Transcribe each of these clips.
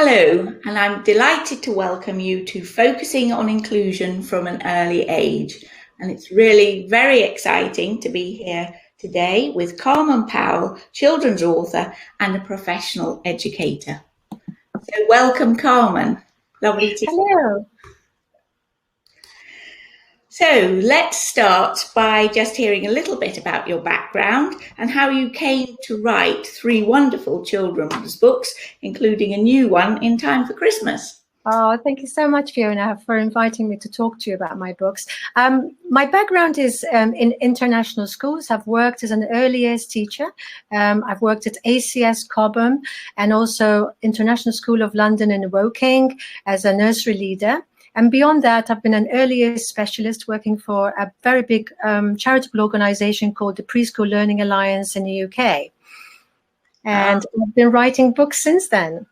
Hello, and I'm delighted to welcome you to Focusing on Inclusion from an Early Age. And it's really very exciting to be here today with Carmen Powell, children's author and a professional educator. So welcome, Carmen. Lovely to see you. Hello. So let's start by just hearing a little bit about your background and how you came to write 3 wonderful children's books, including a new one in time for Christmas. Oh, thank you so much, Fiona, for inviting me to talk to you about my books. My background is in international schools. I've worked as an early years teacher. I've worked at ACS Cobham and also International School of London in Woking as a nursery leader. And beyond that, I've been an early years specialist working for a very big charitable organization called the Preschool Learning Alliance in the UK. And I've been writing books since then.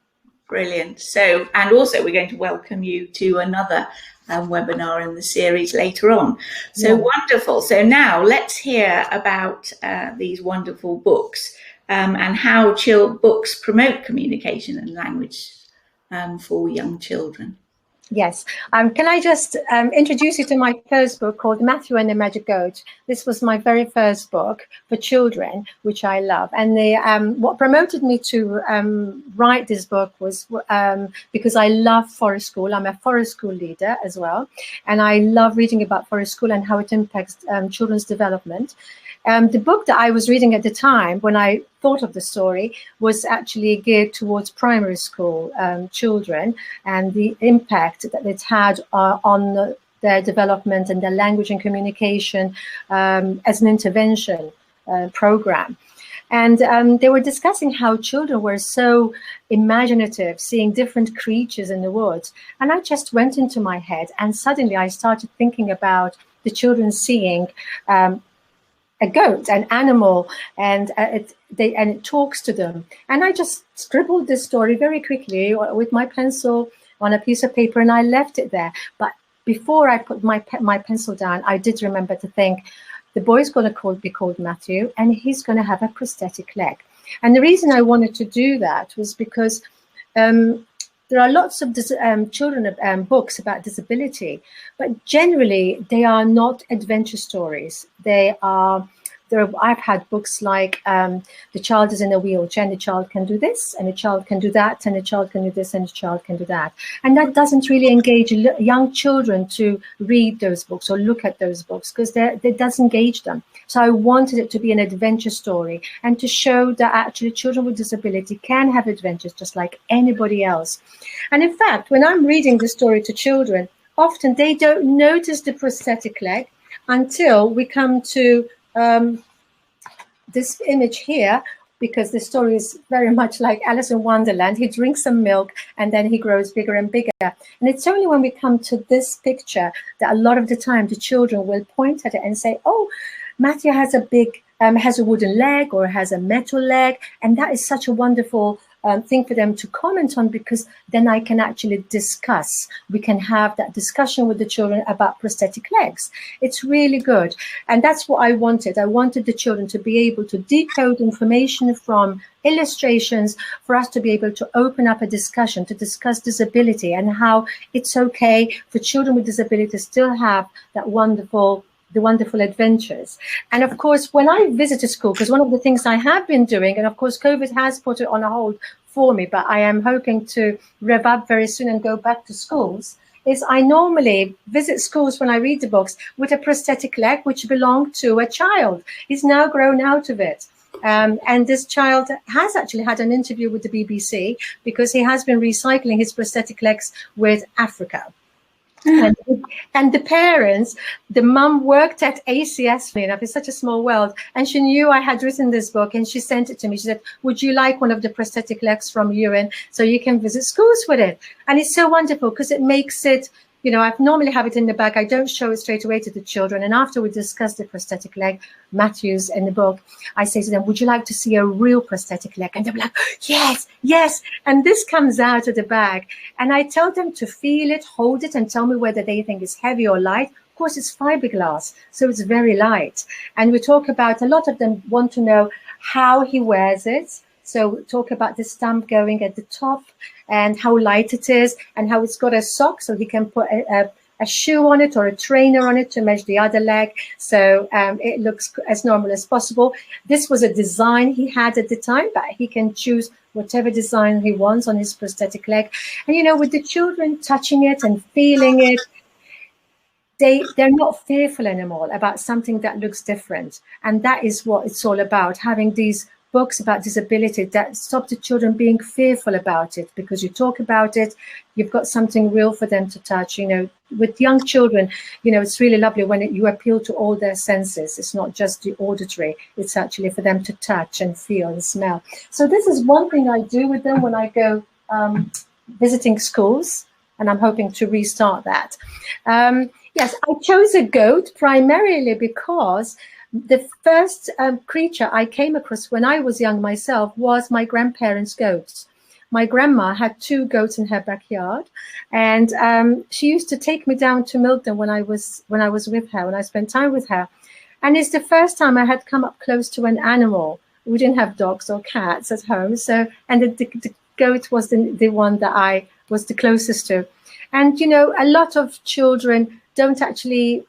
Brilliant. So, and also we're going to welcome you to another webinar in the series later on. So wonderful. So now let's hear about these wonderful books and how books promote communication and language for young children. Yes. Can I just introduce you to my first book called Matthew and the Magic Goat? This was my very first book for children, which I love. And what promoted me to write this book was because I love forest school. I'm a forest school leader as well. And I love reading about forest school and how it impacts children's development. The book that I was reading at the time when I thought of the story was actually geared towards primary school children and the impact that it had on their development and their language and communication as an intervention program. And they were discussing how children were so imaginative, seeing different creatures in the woods. And I just went into my head and suddenly I started thinking about the children seeing a goat, an animal, and it talks to them. And I just scribbled this story very quickly with my pencil on a piece of paper, and I left it there. But before I put my pencil down, I did remember to think, the boy's going to be called Matthew, and he's going to have a prosthetic leg. And the reason I wanted to do that was because there are lots of children books about disability, but generally they are not adventure stories. I've had books like the child is in a wheelchair and the child can do this and the child can do that and the child can do this and the child can do that. And that doesn't really engage young children to read those books or look at those books because it does engage them. So I wanted it to be an adventure story and to show that actually children with disability can have adventures just like anybody else. And in fact, when I'm reading the story to children, often they don't notice the prosthetic leg until we come to this image here, because the story is very much like Alice in Wonderland. He drinks some milk and then he grows bigger and bigger. And it's only when we come to this picture that a lot of the time the children will point at it and say, oh, Matthew has a wooden leg or has a metal leg. And that is such a wonderful thing for them to comment on, because then I can actually discuss. We can have that discussion with the children about prosthetic legs. It's really good. And that's what I wanted. I wanted the children to be able to decode information from illustrations for us to be able to open up a discussion, to discuss disability and how it's okay for children with disabilities still have that wonderful adventures. And of course, when I visit a school, because one of the things I have been doing, and of course, COVID has put it on a hold for me, but I am hoping to rev up very soon and go back to schools, is I normally visit schools when I read the books with a prosthetic leg, which belonged to a child. He's now grown out of it. And this child has actually had an interview with the BBC because he has been recycling his prosthetic legs with Africa. And the parents, the mum worked at ACS, it's such a small world, and she knew I had written this book and she sent it to me. She said, would you like one of the prosthetic legs from Ewan so you can visit schools with it? And it's so wonderful because it makes it, I normally have it in the bag. I don't show it straight away to the children. And after we discuss the prosthetic leg, Matthew's in the book, I say to them, would you like to see a real prosthetic leg? And they're like, yes, yes. And this comes out of the bag. And I tell them to feel it, hold it, and tell me whether they think it's heavy or light. Of course, it's fiberglass, so it's very light. And we talk about, a lot of them want to know how he wears it. So talk about the stump going at the top and how light it is and how it's got a sock so he can put a shoe on it or a trainer on it to measure the other leg. So it looks as normal as possible. This was a design he had at the time, but he can choose whatever design he wants on his prosthetic leg. And, you know, with the children touching it and feeling it, they're not fearful anymore about something that looks different. And that is what it's all about, having these books about disability that stop the children being fearful about it, because you talk about it, you've got something real for them to touch. You know, with young children, you know, it's really lovely when you appeal to all their senses. It's not just the auditory, it's actually for them to touch and feel and smell. So this is one thing I do with them when I go visiting schools, and I'm hoping to restart that. Yes, I chose a goat primarily because the first creature I came across when I was young myself was my grandparents' goats. My grandma had 2 goats in her backyard, and she used to take me down to milk them when I was with her, when I spent time with her. And it's the first time I had come up close to an animal. We didn't have dogs or cats at home, so the goat was the one that I was the closest to. And you know, a lot of children don't actually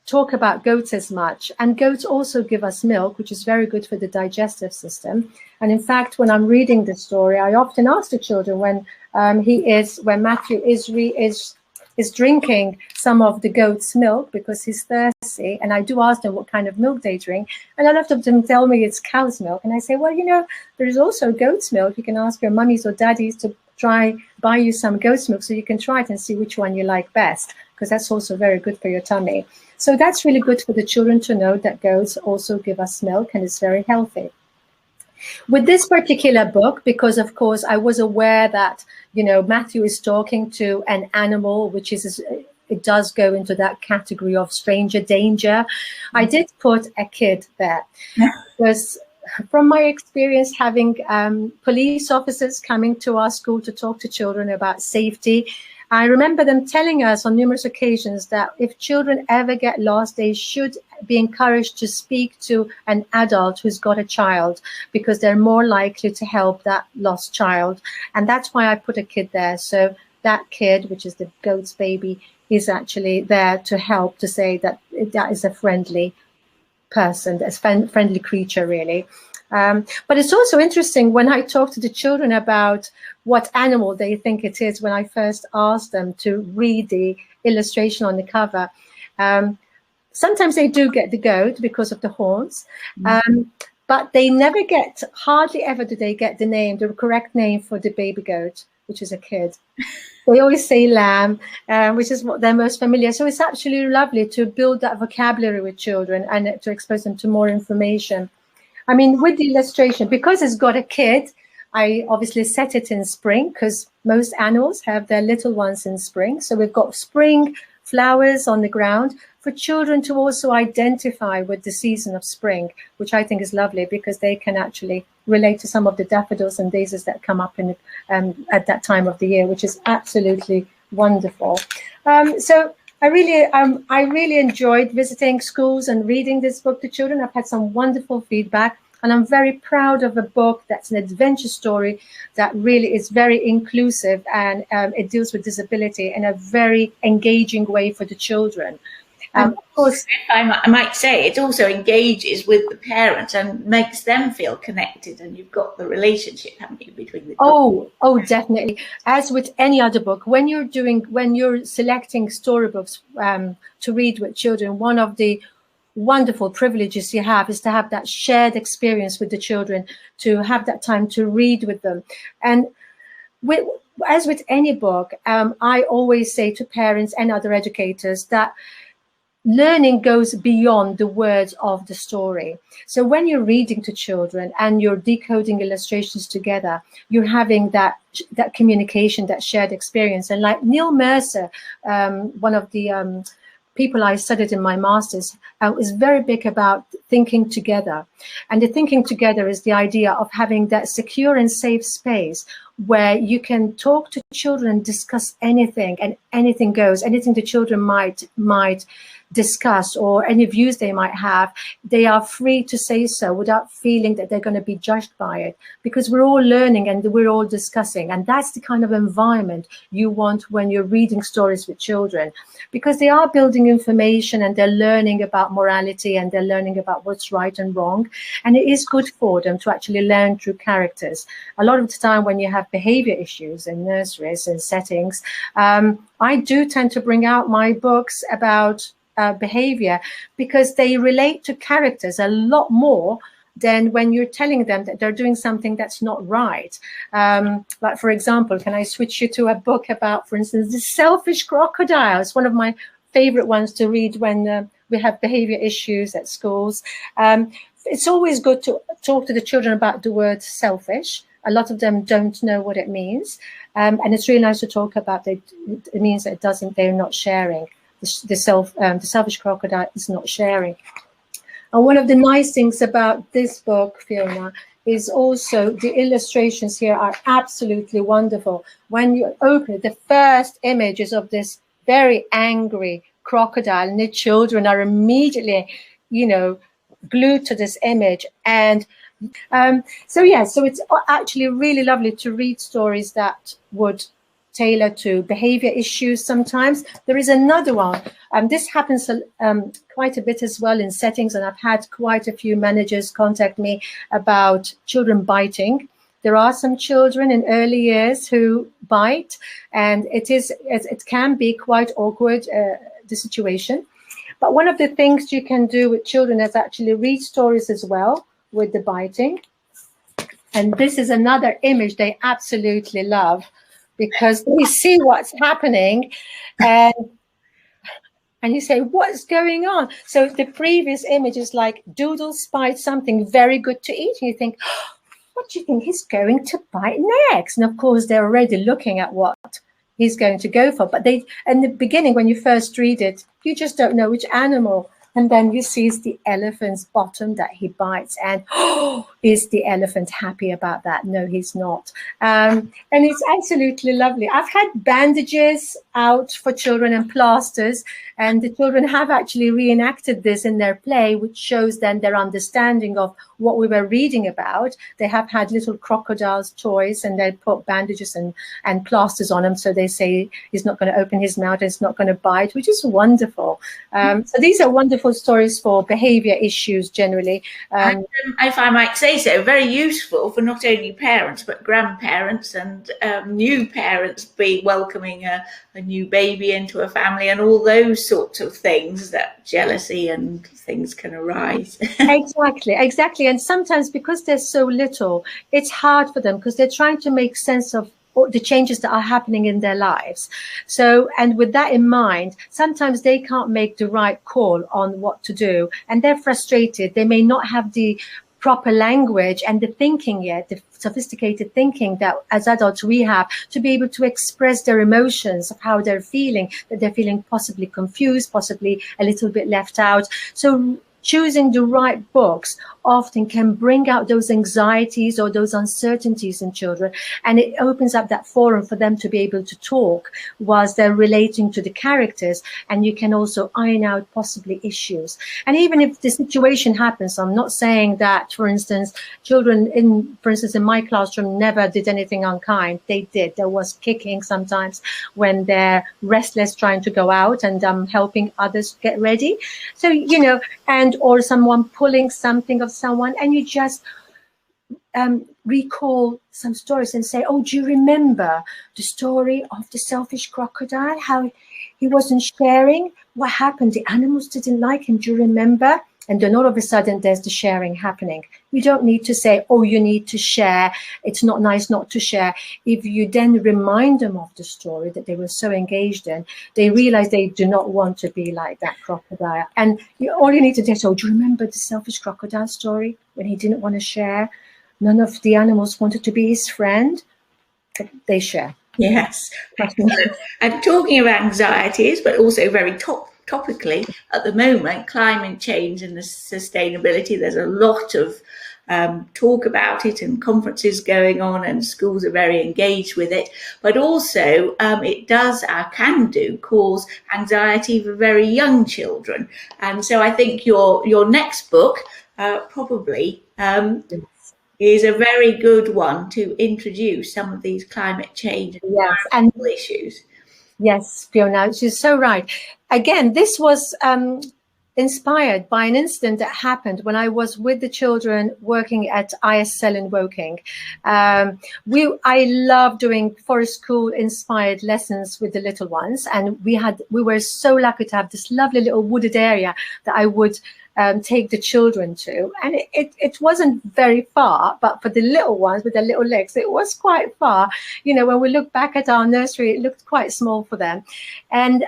talk about goats as much, and goats also give us milk, which is very good for the digestive system. And in fact, when I'm reading the story, I often ask the children when Matthew is drinking some of the goat's milk because he's thirsty, and I do ask them what kind of milk they drink, and a lot of them tell me it's cow's milk, and I say, well, you know, there is also goat's milk. You can ask your mummies or daddies to try buy you some goat's milk so you can try it and see which one you like best, because that's also very good for your tummy. So that's really good for the children to know that goats also give us milk, and it's very healthy. With this particular book, because of course I was aware that, you know, Matthew is talking to an animal, which is, it does go into that category of stranger danger. I did put a kid there because from my experience having police officers coming to our school to talk to children about safety, I remember them telling us on numerous occasions that if children ever get lost, they should be encouraged to speak to an adult who's got a child, because they're more likely to help that lost child. And that's why I put a kid there. So that kid, which is the goat's baby, is actually there to help, to say that that is a friendly person, a friendly creature, really. But it's also interesting when I talk to the children about what animal they think it is, when I first ask them to read the illustration on the cover. Sometimes they do get the goat because of the horns, but they never get, hardly ever do they get the correct name for the baby goat, which is a kid. They always say lamb, which is what they're most familiar. So it's absolutely lovely to build that vocabulary with children and to expose them to more information. I mean, with the illustration, because it's got a kid, I obviously set it in spring, because most animals have their little ones in spring. So we've got spring flowers on the ground for children to also identify with the season of spring, which I think is lovely, because they can actually relate to some of the daffodils and daisies that come up in at that time of the year, which is absolutely wonderful. So I really enjoyed visiting schools and reading this book to children. I've had some wonderful feedback, and I'm very proud of a book that's an adventure story that really is very inclusive, and it deals with disability in a very engaging way for the children. Of course, I might say, it also engages with the parents and makes them feel connected, and you've got the relationship, haven't you, between the two? Oh, definitely. As with any other book, when you're selecting storybooks to read with children, one of the wonderful privileges you have is to have that shared experience with the children, to have that time to read with them. And as with any book, I always say to parents and other educators that learning goes beyond the words of the story. So when you're reading to children and you're decoding illustrations together, you're having that communication, that shared experience. And like Neil Mercer, one of the people I studied in my master's, is very big about thinking together. And the thinking together is the idea of having that secure and safe space where you can talk to children and discuss anything, and anything goes. Anything the children might discuss, or any views they might have, they are free to say so without feeling that they're going to be judged by it, because we're all learning and we're all discussing. And that's the kind of environment you want when you're reading stories with children, because they are building information and they're learning about morality and they're learning about what's right and wrong. And it is good for them to actually learn through characters. A lot of the time when you have behavior issues in nurseries and settings, I do tend to bring out my books about behavior, because they relate to characters a lot more than when you're telling them that they're doing something that's not right. Like, for example, can I switch you to a book about, for instance, the selfish crocodile? It's one of my favorite ones to read when we have behavior issues at schools. It's always good to talk to the children about the word selfish. A lot of them don't know what it means. And it's really nice to talk about it. It means that they're not sharing. The selfish crocodile is not sharing. And one of the nice things about this book, Fiona, is also the illustrations here are absolutely wonderful. When you open it, the first image is of this very angry crocodile, and the children are immediately, glued to this image. And so it's actually really lovely to read stories that would tailor to behavior issues. Sometimes there is another one, and this happens quite a bit as well in settings, and I've had quite a few managers contact me about children biting. There are some children in early years who bite, and it can be quite awkward, the situation. But one of the things you can do with children is actually read stories as well with the biting. And this is another image they absolutely love, because they see what's happening and you say, what's going on? So the previous image is like, Doodle spied something very good to eat. And you think, what do you think he's going to bite next? And of course, they're already looking at what he's going to go for. But in the beginning, when you first read it, you just don't know which animal. And then you see it's the elephant's bottom that he bites. And is the elephant happy about that? No, he's not. And it's absolutely lovely. I've had bandages out for children and plasters, and the children have actually reenacted this in their play, which shows then their understanding of what we were reading about. They have had little crocodiles toys, and they put bandages and plasters on them. So they say he's not going to open his mouth, it's not going to bite, which is wonderful. So these are wonderful stories for behavior issues generally. And, if I might say so, very useful for not only parents but grandparents and new parents be welcoming a new baby into a family, and all those sorts of things, that jealousy and things can arise. Exactly. And sometimes because they're so little, it's hard for them, because they're trying to make sense of the changes that are happening in their lives. So, and with that in mind, sometimes they can't make the right call on what to do, and they're frustrated. They may not have the proper language and the thinking yet, the sophisticated thinking that as adults we have, to be able to express their emotions of how they're feeling, that they're feeling possibly confused, possibly a little bit left out. So choosing the right books often can bring out those anxieties or those uncertainties in children, and it opens up that forum for them to be able to talk whilst they're relating to the characters, and you can also iron out possibly issues. And even if the situation happens, I'm not saying that, for instance, children in my classroom never did anything unkind. They did. There was kicking sometimes when they're restless trying to go out, and helping others get ready. So, and or someone pulling something of someone, and you just recall some stories and say, oh, do you remember the story of the selfish crocodile, how he wasn't sharing? What happened? The animals didn't like him. Do you remember? And then all of a sudden there's the sharing happening. You don't need to say, oh, you need to share. It's not nice not to share. If you then remind them of the story that they were so engaged in, they realize they do not want to be like that crocodile. And all you need to do is, oh, do you remember the selfish crocodile story when he didn't want to share? None of the animals wanted to be his friend. They share. Yes. And talking about anxieties, but also very topically at the moment, climate change and the sustainability, there's a lot of talk about it, and conferences going on, and schools are very engaged with it. But also it can cause anxiety for very young children. And so I think your next book probably is a very good one to introduce some of these climate change and issues. Yes, Fiona, she's so right. Again, this was inspired by an incident that happened when I was with the children working at ISL in Woking. I love doing forest school inspired lessons with the little ones, and we were so lucky to have this lovely little wooded area that I would take the children to, and it wasn't very far, but for the little ones with their little legs, it was quite far. You know, when we look back at our nursery, it looked quite small for them. And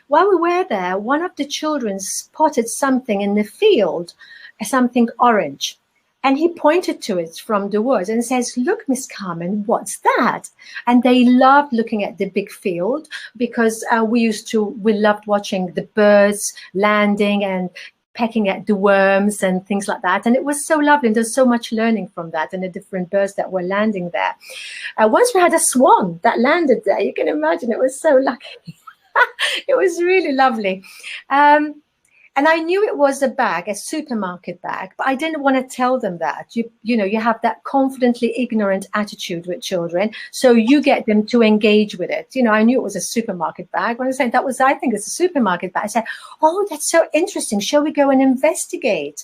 while we were there, one of the children spotted something in the field, something orange. And he pointed to it from the woods and says, "Look, Miss Carmen, what's that?" And they loved looking at the big field because we loved watching the birds landing and pecking at the worms and things like that. And it was so lovely. And there's so much learning from that and the different birds that were landing there. Once we had a swan that landed there. You can imagine, it was so lucky. It was really lovely. And I knew it was a supermarket bag, but I didn't want to tell them that. You have that confidently ignorant attitude with children, so you get them to engage with it. I knew it was a supermarket bag. When I said I think it's a supermarket bag, I said, "Oh, that's so interesting. Shall we go and investigate?"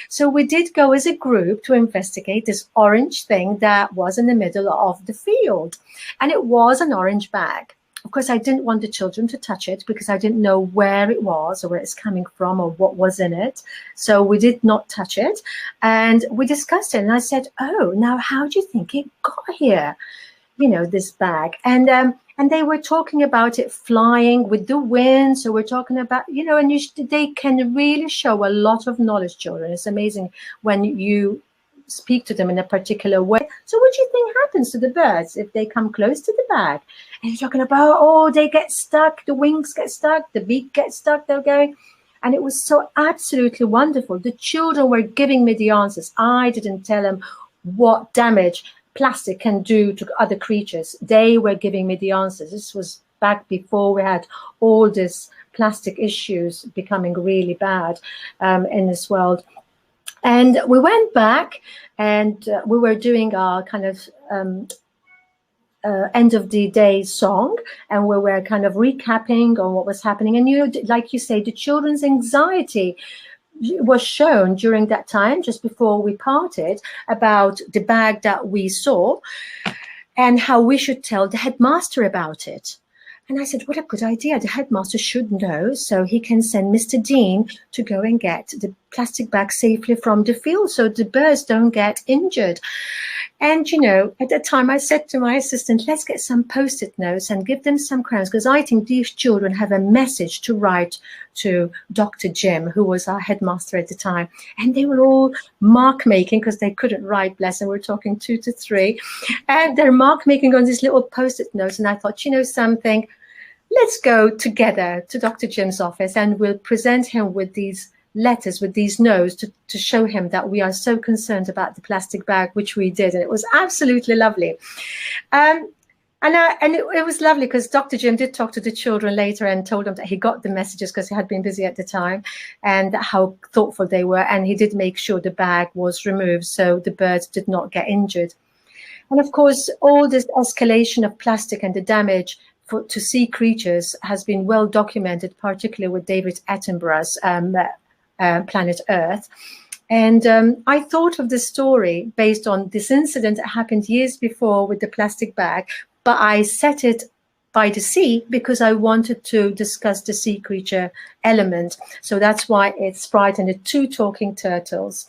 So we did go as a group to investigate this orange thing that was in the middle of the field, and it was an orange bag. Of course, I didn't want the children to touch it because I didn't know where it was or where it's coming from or what was in it. So we did not touch it. And we discussed it. And I said, "Oh, now how do you think it got here? This bag." And they were talking about it flying with the wind. So we're talking about, and they can really show a lot of knowledge, children. It's amazing when you speak to them in a particular way. "So what do you think happens to the birds if they come close to the bag?" And you're talking about, they get stuck, the wings get stuck, the beak gets stuck, they're going. And it was so absolutely wonderful. The children were giving me the answers. I didn't tell them what damage plastic can do to other creatures. They were giving me the answers. This was back before we had all these plastic issues becoming really bad in this world. And we went back and we were doing our kind of end of the day song, and we were kind of recapping on what was happening. And like you say, the children's anxiety was shown during that time, just before we parted, about the bag that we saw and how we should tell the headmaster about it. And I said, what a good idea. The headmaster should know, so he can send Mr. Dean to go and get the plastic bag safely from the field so the birds don't get injured. And, at that time I said to my assistant, let's get some Post-it notes and give them some crayons, because I think these children have a message to write to Dr. Jim, who was our headmaster at the time. And they were all mark making because they couldn't write, bless them. We're talking 2 to 3. And they're mark making on these little Post-it notes. And I thought, something, let's go together to Dr. Jim's office and we'll present him with these letters, with these notes to show him that we are so concerned about the plastic bag, which we did. And it was absolutely lovely. And it was lovely because Dr. Jim did talk to the children later and told them that he got the messages because he had been busy at the time, and how thoughtful they were. And he did make sure the bag was removed so the birds did not get injured. And of course, all this escalation of plastic and the damage to sea creatures has been well documented, particularly with David Attenborough's Planet Earth. And I thought of the story based on this incident that happened years before with the plastic bag, but I set it by the sea because I wanted to discuss the sea creature element. So that's why it's Sprite and the 2 talking turtles.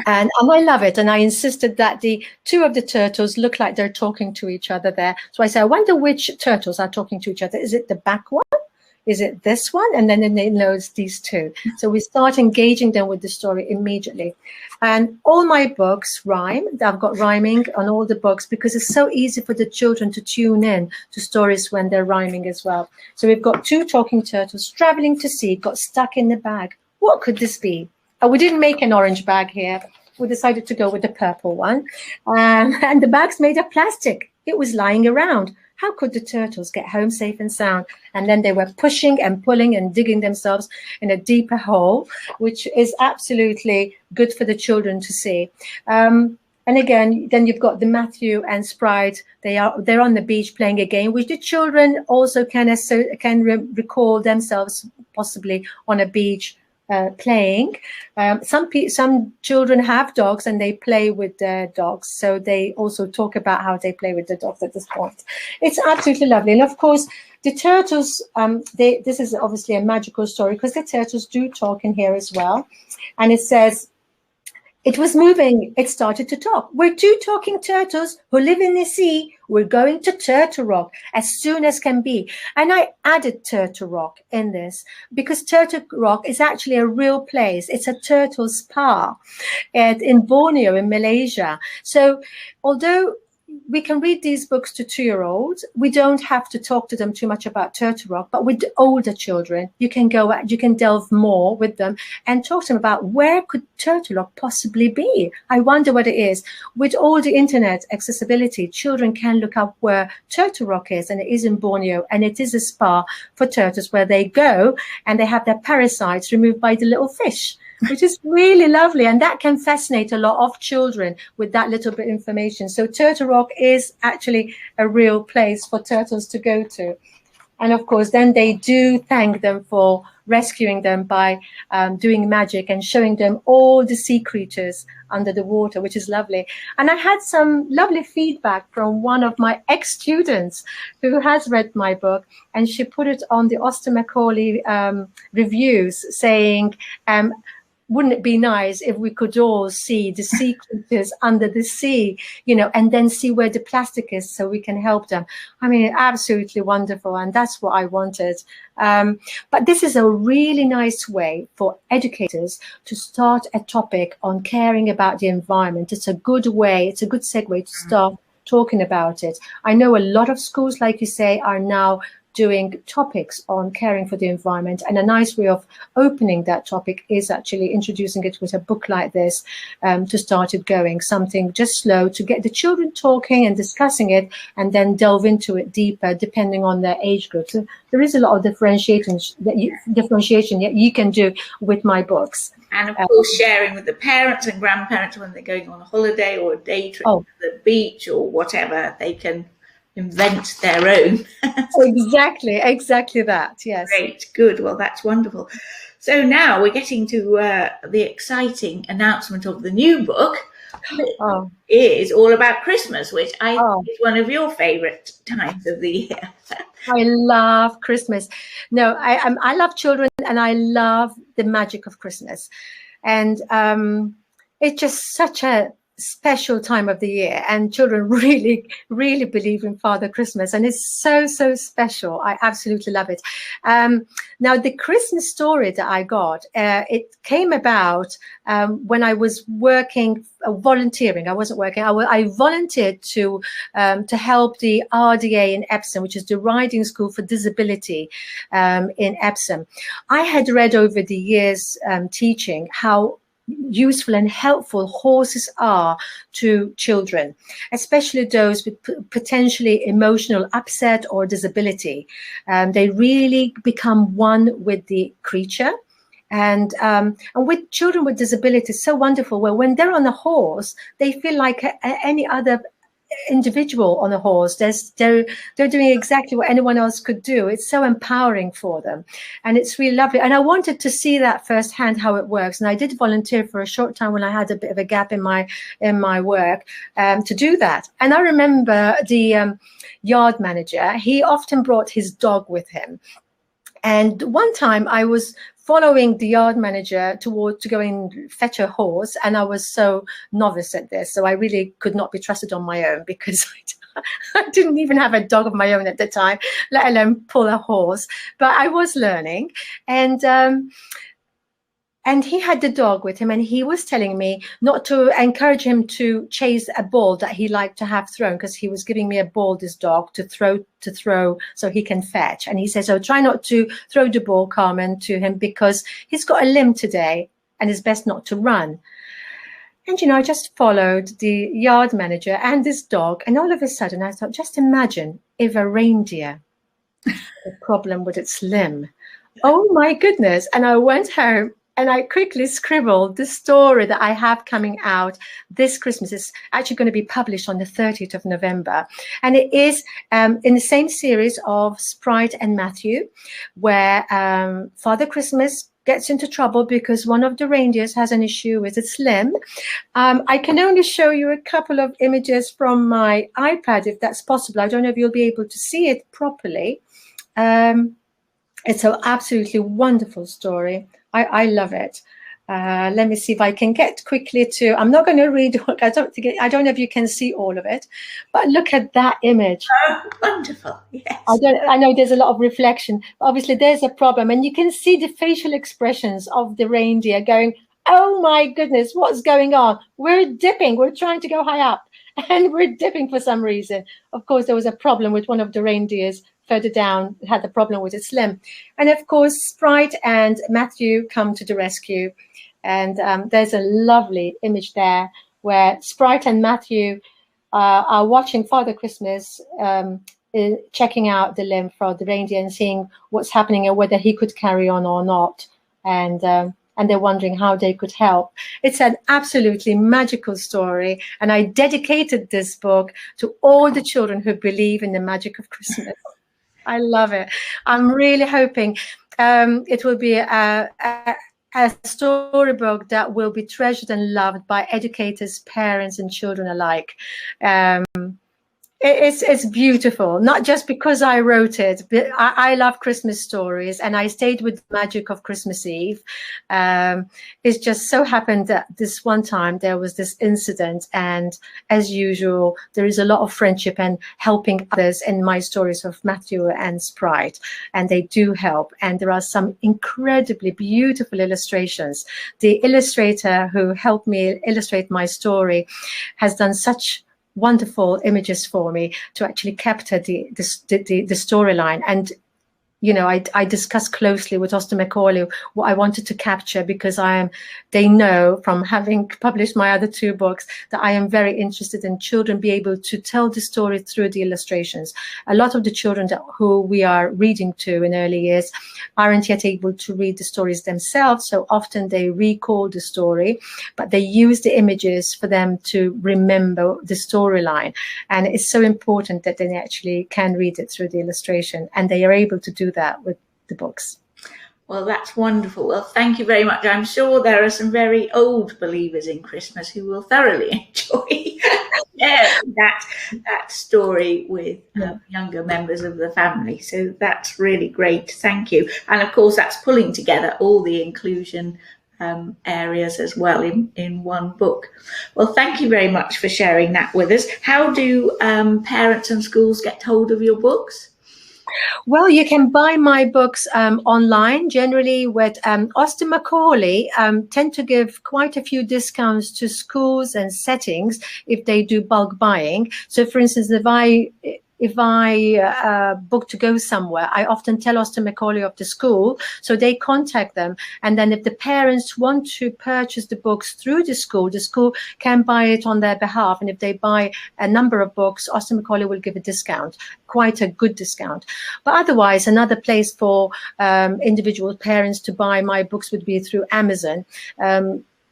And I love it. And I insisted that the 2 of the turtles look like they're talking to each other there. So I said, I wonder which turtles are talking to each other. Is it the back one? Is it this one? And then they know it's these 2. So we start engaging them with the story immediately. And all my books rhyme. I've got rhyming on all the books because it's so easy for the children to tune in to stories when they're rhyming as well. So we've got 2 talking turtles traveling to sea, got stuck in the bag. What could this be? We didn't make an orange bag here. we decided to go with the purple one. And the bag's made of plastic. It was lying around. How could the turtles get home safe and sound? And then they were pushing and pulling and digging themselves in a deeper hole, which is absolutely good for the children to see. And again, then you've got the Matthew and Sprite. They're on the beach playing a game, which the children also can recall themselves possibly on a beach playing. Some children have dogs and they play with their dogs, so they also talk about how they play with the dogs at this point. It's absolutely lovely. And of course, the turtles, this is obviously a magical story because the turtles do talk in here as well. And it says, it was moving. It started to talk. We're two talking turtles who live in the sea. We're going to Turtle Rock as soon as can be. And I added Turtle Rock in this because Turtle Rock is actually a real place. It's a turtle spa in Borneo in Malaysia. So although we can read these books to 2-year-olds, we don't have to talk to them too much about Turtle Rock, but with older children, you can delve more with them and talk to them about where could Turtle Rock possibly be. I wonder what it is. With all the internet accessibility, children can look up where Turtle Rock is, and it is in Borneo, and it is a spa for turtles where they go and they have their parasites removed by the little fish, which is really lovely. And that can fascinate a lot of children with that little bit of information. So Turtle Rock is actually a real place for turtles to go to. And of course, then they do thank them for rescuing them by doing magic and showing them all the sea creatures under the water, which is lovely. And I had some lovely feedback from one of my ex-students who has read my book, and she put it on the Austen Macaulay reviews saying, wouldn't it be nice if we could all see the sea creatures under the sea, and then see where the plastic is so we can help them? I mean, absolutely wonderful. And that's what I wanted. But this is a really nice way for educators to start a topic on caring about the environment. It's a good way, it's a good segue to start talking about it. I know a lot of schools, like you say, are now doing topics on caring for the environment, and a nice way of opening that topic is actually introducing it with a book like this to start it going, something just slow to get the children talking and discussing it, and then delve into it deeper depending on their age group. So there is a lot of differentiation that you can do with my books. And of course, sharing with the parents and grandparents when they're going on a holiday or a day trip to the beach or whatever, they can invent their own. exactly that. Yes. Great, good. Well, that's wonderful. So now we're getting to the exciting announcement of the new book. It is all about Christmas, which I think is one of your favorite times of the year. I love Christmas. No, I love children, and I love the magic of Christmas. And it's just such a special time of the year, and children really believe in Father Christmas, and it's so special. I absolutely love it. Now, the Christmas story that I got, it came about when I was working, volunteering. I wasn't working. I volunteered to help the RDA in Epsom, which is the Riding School for Disability in Epsom. I had read over the years teaching how useful and helpful horses are to children, especially those with potentially emotional upset or disability. They really become one with the creature. And with children with disabilities, so wonderful. Well, when they're on a horse, they feel like any other individual on a horse. They're doing exactly what anyone else could do. It's so empowering for them, and it's really lovely. And I wanted to see that firsthand, how it works. And I did volunteer for a short time when I had a bit of a gap in my work to do that. And I remember the yard manager, he often brought his dog with him. And one time I was following the yard manager to go and fetch a horse, and I was so novice at this, so I really could not be trusted on my own, because I didn't even have a dog of my own at the time, let alone pull a horse. But I was learning, and he had the dog with him, and he was telling me not to encourage him to chase a ball that he liked to have thrown, because he was giving me a ball, this dog, to throw so he can fetch. And he says, "Oh, try not to throw the ball, Carmen, to him, because he's got a limp today and it's best not to run." And, I just followed the yard manager and this dog. And all of a sudden I thought, just imagine if a reindeer had a problem with its limb. Oh my goodness. And I went home and I quickly scribbled the story that I have coming out this Christmas. It's actually going to be published on the 30th of November. And it is in the same series of Sprite and Matthew, where Father Christmas gets into trouble because one of the reindeers has an issue with its limb. I can only show you a couple of images from my iPad, if that's possible. I don't know if you'll be able to see it properly. It's an absolutely wonderful story. I love it. Let me see if I can get quickly to. I'm not going to read. I don't know if you can see all of it, but look at that image. Oh, wonderful! Yes. I know there's a lot of reflection. Obviously, there's a problem, and you can see the facial expressions of the reindeer going, "Oh my goodness, what's going on? We're dipping. We're trying to go high up, and we're dipping for some reason." Of course, there was a problem with one of the reindeers further down, had a problem with its limb. And of course, Sprite and Matthew come to the rescue. And there's a lovely image there where Sprite and Matthew are watching Father Christmas checking out the limb for the reindeer and seeing what's happening and whether he could carry on or not. And they're wondering how they could help. It's an absolutely magical story. And I dedicated this book to all the children who believe in the magic of Christmas. I love it. I'm really hoping it will be a storybook that will be treasured and loved by educators, parents, and children alike. It's beautiful, not just because I wrote it, but I love Christmas stories, and I stayed with the magic of Christmas Eve. It's just so happened that this one time there was this incident, and as usual, there is a lot of friendship and helping others in my stories of Matthew and Sprite, and they do help. And there are some incredibly beautiful illustrations. The illustrator who helped me illustrate my story has done such wonderful images for me to actually capture the storyline. And I discussed closely with Austin Macaulay what I wanted to capture, because they know from having published my other two books that I am very interested in children be able to tell the story through the illustrations. A lot of the children who we are reading to in early years aren't yet able to read the stories themselves, so often they recall the story, but they use the images for them to remember the storyline. And it's so important that they actually can read it through the illustration, and they are able to do that with the books. Well, that's wonderful. Well, thank you very much. I'm sure there are some very old believers in Christmas who will thoroughly enjoy that story with younger members of the family. So that's really great. Thank you. And of course, that's pulling together all the inclusion areas as well in one book. Well, thank you very much for sharing that with us. How do parents and schools get hold of your books? Well, you can buy my books online. Generally, with Austin Macaulay tend to give quite a few discounts to schools and settings if they do bulk buying. So, for instance, if I book to go somewhere, I often tell Austin Macaulay of the school, so they contact them. And then if the parents want to purchase the books through the school can buy it on their behalf. And if they buy a number of books, Austin Macaulay will give a discount, quite a good discount. But otherwise, another place for individual parents to buy my books would be through Amazon.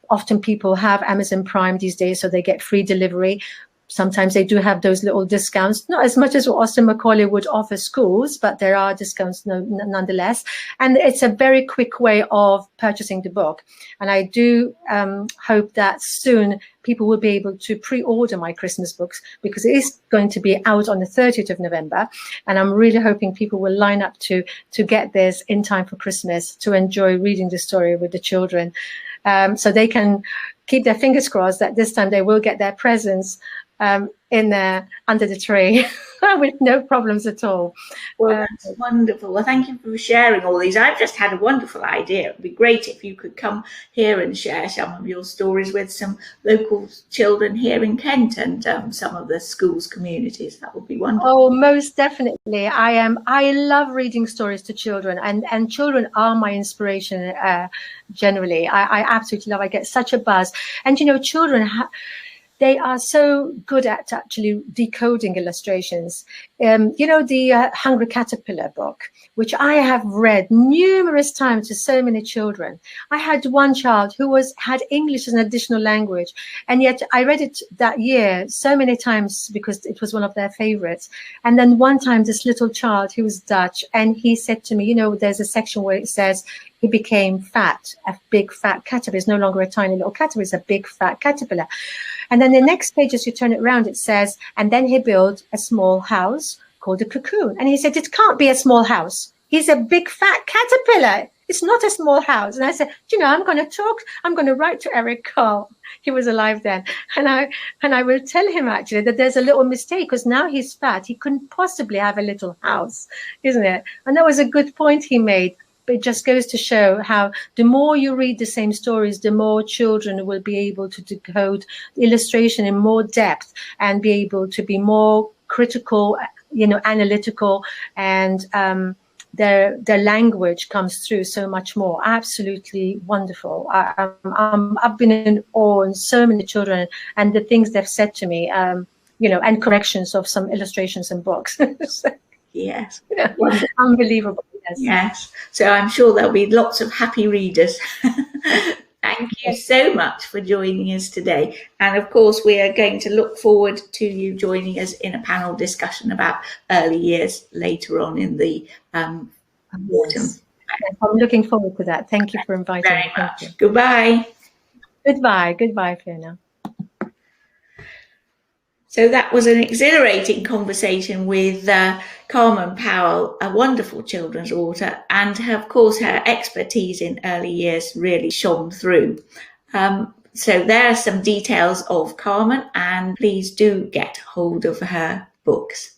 Often people have Amazon Prime these days, so they get free delivery. Sometimes they do have those little discounts, not as much as what Austin Macaulay would offer schools, but there are discounts nonetheless. And it's a very quick way of purchasing the book. And I do hope that soon people will be able to pre-order my Christmas books, because it is going to be out on the 30th of November. And I'm really hoping people will line up to get this in time for Christmas, to enjoy reading the story with the children. So they can keep their fingers crossed that this time they will get their presents in there under the tree with no problems at all. Well, that's wonderful. Well, thank you for sharing all these. I've just had a wonderful idea. It would be great if you could come here and share some of your stories with some local children here in Kent and some of the schools communities. That would be wonderful. Oh, most definitely. I love reading stories to children, and children are my inspiration generally. I absolutely love. I get such a buzz, and children they are so good at actually decoding illustrations. The Hungry Caterpillar book, which I have read numerous times to so many children. I had one child who had English as an additional language, and yet I read it that year so many times because it was one of their favorites. And then one time, this little child, he was Dutch, and he said to me, there's a section where it says, he became fat, a big fat caterpillar. It's no longer a tiny little caterpillar, it's a big fat caterpillar. And then the next page, as you turn it around, it says, and then he built a small house called a cocoon. And he said, it can't be a small house. He's a big fat caterpillar. It's not a small house. And I said, I'm going to write to Eric Carl. He was alive then. And I will tell him actually that there's a little mistake because now he's fat. He couldn't possibly have a little house, isn't it? And that was a good point he made. But it just goes to show how the more you read the same stories, the more children will be able to decode the illustration in more depth and be able to be more critical, analytical, and their language comes through so much more. Absolutely wonderful. I've been in awe in so many children and the things they've said to me, and corrections of some illustrations and books. Yes. Unbelievable. Yes. So I'm sure there'll be lots of happy readers. Thank you so much for joining us today. And of course, we are going to look forward to you joining us in a panel discussion about early years later on in the autumn. Yes, I'm looking forward to that. Thank you for inviting me. Very much. Goodbye. Goodbye, Fiona. So that was an exhilarating conversation with Carmen Powell, a wonderful children's author, and of course her expertise in early years really shone through. So there are some details of Carmen, and please do get hold of her books.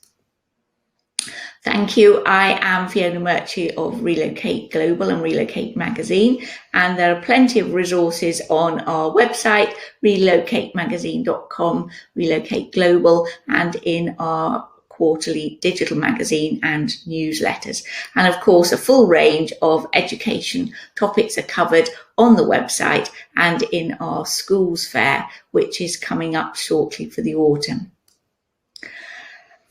Thank you. I am Fiona Murchie of Relocate Global and Relocate Magazine, and there are plenty of resources on our website, relocatemagazine.com, Relocate Global, and in our quarterly digital magazine and newsletters. And of course, a full range of education topics are covered on the website and in our schools fair, which is coming up shortly for the autumn.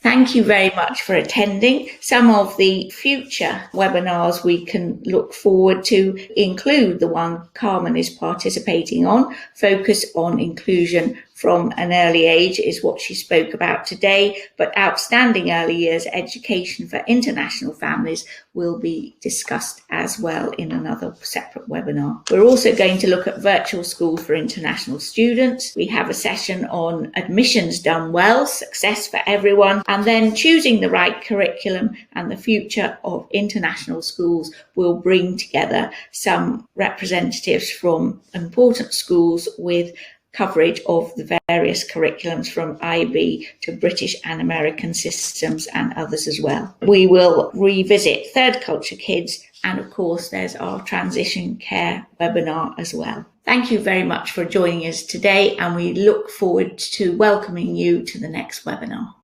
Thank you very much for attending. Some of the future webinars we can look forward to include the one Carmen is participating on. Focus on inclusion from an early age is what she spoke about today, but outstanding early years education for international families will be discussed as well in another separate webinar. We're also going to look at virtual school for international students. We have a session on admissions done well, success for everyone, and then choosing the right curriculum and the future of international schools will bring together some representatives from important schools with coverage of the various curriculums from IB to British and American systems and others as well. We will revisit third culture kids, and of course there's our transition care webinar as well. Thank you very much for joining us today, and we look forward to welcoming you to the next webinar.